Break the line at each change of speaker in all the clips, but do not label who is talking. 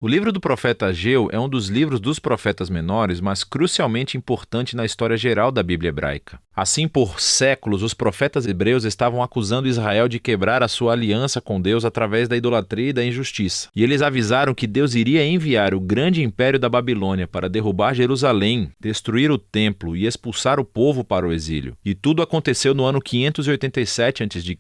O livro do profeta Ageu é um dos livros dos profetas menores, mas crucialmente importante na história geral da Bíblia hebraica. Assim, por séculos, os profetas hebreus estavam acusando Israel de quebrar a sua aliança com Deus através da idolatria e da injustiça. E eles avisaram que Deus iria enviar o grande império da Babilônia para derrubar Jerusalém, destruir o templo e expulsar o povo para o exílio. E tudo aconteceu no ano 587 a.C.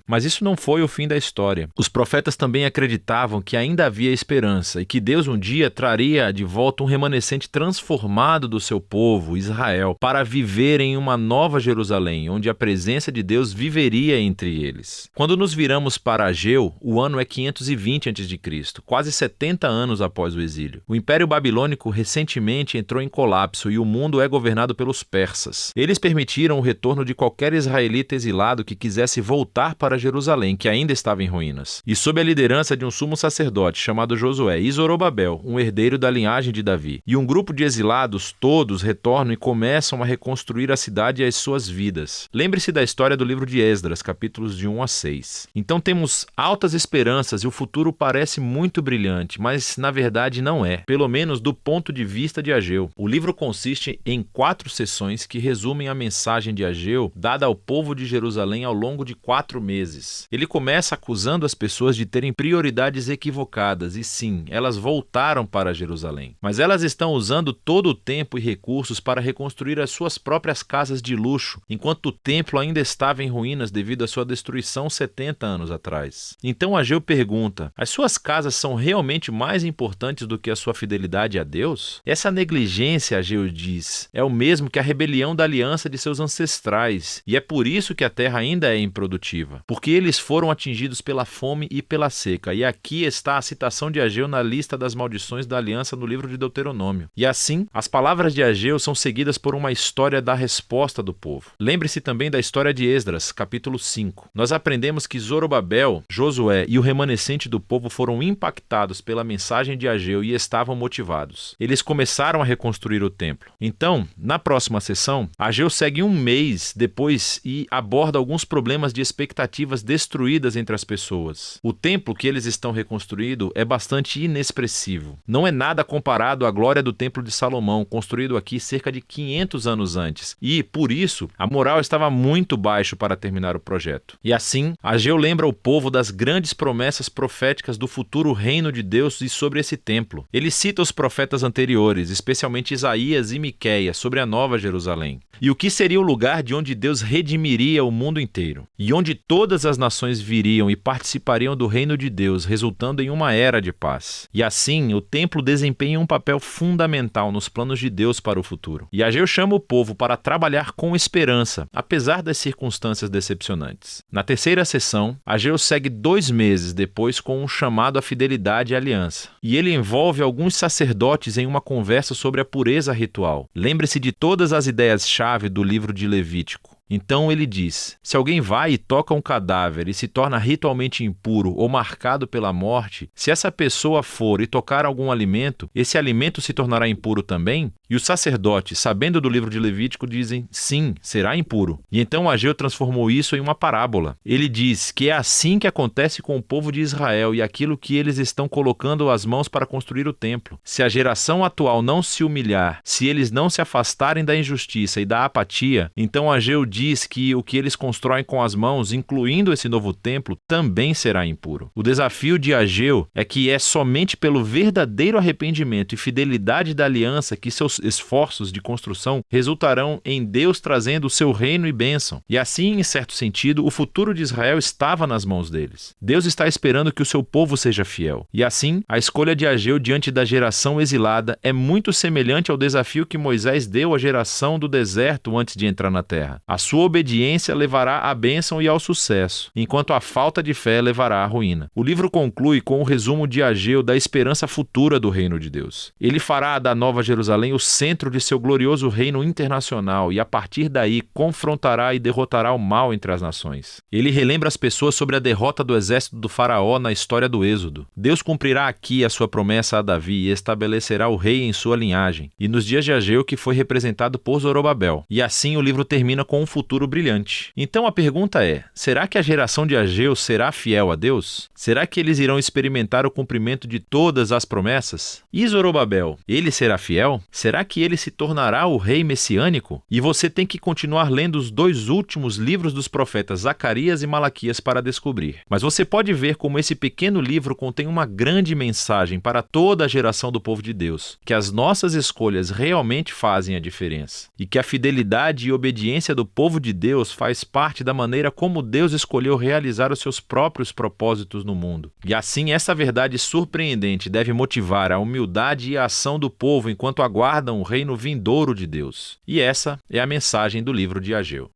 Mas isso não foi o fim da história. Os profetas também acreditavam que ainda havia esperança e que Deus um dia traria de volta um remanescente transformado do seu povo, Israel, para viver em uma nova Jerusalém, onde a presença de Deus viveria entre eles. Quando nos viramos para Ageu, o ano é 520 a.C., quase 70 anos após o exílio. O Império Babilônico recentemente entrou em colapso e o mundo é governado pelos persas. Eles permitiram o retorno de qualquer israelita exilado que quisesse voltar para Jerusalém, que ainda estava em ruínas. E sob a liderança de um sumo sacerdote chamado Josué e Zorobabel, um herdeiro da linhagem de Davi. E um grupo de exilados, todos, retornam e começam a reconstruir a cidade e as suas vidas. Lembre-se da história do livro de Esdras, capítulos de 1 a 6. Então temos altas esperanças e o futuro parece muito brilhante, mas na verdade não é, pelo menos do ponto de vista de Ageu. O livro consiste em 4 sessões que resumem a mensagem de Ageu dada ao povo de Jerusalém ao longo de 4 meses. Ele começa acusando as pessoas de terem prioridades equivocadas e sim, elas voltaram para Jerusalém. Mas elas estão usando todo o tempo e recursos para reconstruir as suas próprias casas de luxo, enquanto o templo ainda estava em ruínas devido à sua destruição 70 anos atrás. Então Ageu pergunta: as suas casas são realmente mais importantes do que a sua fidelidade a Deus? Essa negligência, Ageu diz, é o mesmo que a rebelião da aliança de seus ancestrais, e é por isso que a terra ainda é improdutiva, porque eles foram atingidos pela fome e pela seca. E aqui está a citação de Ageu na lista das maldições da aliança no livro de Deuteronômio. E assim, as palavras de Ageu são seguidas por uma história da resposta do povo. Lembre-se também da história de Esdras, capítulo 5. Nós aprendemos que Zorobabel, Josué e o remanescente do povo foram impactados pela mensagem de Ageu e estavam motivados. Eles começaram a reconstruir o templo. Então, na próxima sessão, Ageu segue um mês depois e aborda alguns problemas de expectativas destruídas entre as pessoas. O templo que eles estão reconstruindo é bastante inexpressivo. Não é nada comparado à glória do templo de Salomão, construído aqui cerca de 500 anos antes. E, por isso, a moral estava muito baixo para terminar o projeto. E assim, Ageu lembra o povo das grandes promessas proféticas do futuro reino de Deus e sobre esse templo. Ele cita os profetas anteriores, especialmente Isaías e Miqueias, sobre a nova Jerusalém. E o que seria o lugar de onde Deus redimiria o mundo inteiro, e onde todas as nações viriam e participariam do reino de Deus, resultando em uma era de paz. E assim, o templo desempenha um papel fundamental nos planos de Deus para o futuro. E Ageu chama o povo para trabalhar com esperança, apesar das circunstâncias decepcionantes. Na terceira sessão, Ageu segue 2 meses depois com um chamado à fidelidade e aliança. E ele envolve alguns sacerdotes em uma conversa sobre a pureza ritual. Lembre-se de todas as ideias-chave do livro de Levítico. Então ele diz: se alguém vai e toca um cadáver e se torna ritualmente impuro ou marcado pela morte, se essa pessoa for e tocar algum alimento, esse alimento se tornará impuro também? E os sacerdotes, sabendo do livro de Levítico, dizem: sim, será impuro. E então Ageu transformou isso em uma parábola. Ele diz que é assim que acontece com o povo de Israel e aquilo que eles estão colocando as mãos para construir o templo. Se a geração atual não se humilhar, se eles não se afastarem da injustiça e da apatia, então Ageu diz que o que eles constroem com as mãos, incluindo esse novo templo, também será impuro. O desafio de Ageu é que é somente pelo verdadeiro arrependimento e fidelidade da aliança que seus esforços de construção resultarão em Deus trazendo o seu reino e bênção. E assim, em certo sentido, o futuro de Israel estava nas mãos deles. Deus está esperando que o seu povo seja fiel. E assim, a escolha de Ageu diante da geração exilada é muito semelhante ao desafio que Moisés deu à geração do deserto antes de entrar na terra. A sua obediência levará à bênção e ao sucesso, enquanto a falta de fé levará à ruína. O livro conclui com o resumo de Ageu da esperança futura do reino de Deus. Ele fará da Nova Jerusalém o centro de seu glorioso reino internacional e, a partir daí, confrontará e derrotará o mal entre as nações. Ele relembra as pessoas sobre a derrota do exército do faraó na história do Êxodo. Deus cumprirá aqui a sua promessa a Davi e estabelecerá o rei em sua linhagem, e nos dias de Ageu, que foi representado por Zorobabel. E assim o livro termina com um futuro brilhante. Então a pergunta é, será que a geração de Ageu será fiel a Deus? Será que eles irão experimentar o cumprimento de todas as promessas? E Zorobabel, ele será fiel? Será que ele se tornará o rei messiânico? E você tem que continuar lendo os 2 últimos livros dos profetas Zacarias e Malaquias para descobrir. Mas você pode ver como esse pequeno livro contém uma grande mensagem para toda a geração do povo de Deus, que as nossas escolhas realmente fazem a diferença, e que a fidelidade e obediência do povo de Deus faz parte da maneira como Deus escolheu realizar os seus próprios propósitos no mundo. E assim essa verdade surpreendente deve motivar a humildade e a ação do povo enquanto aguardam o reino vindouro de Deus. E essa é a mensagem do livro de Ageu.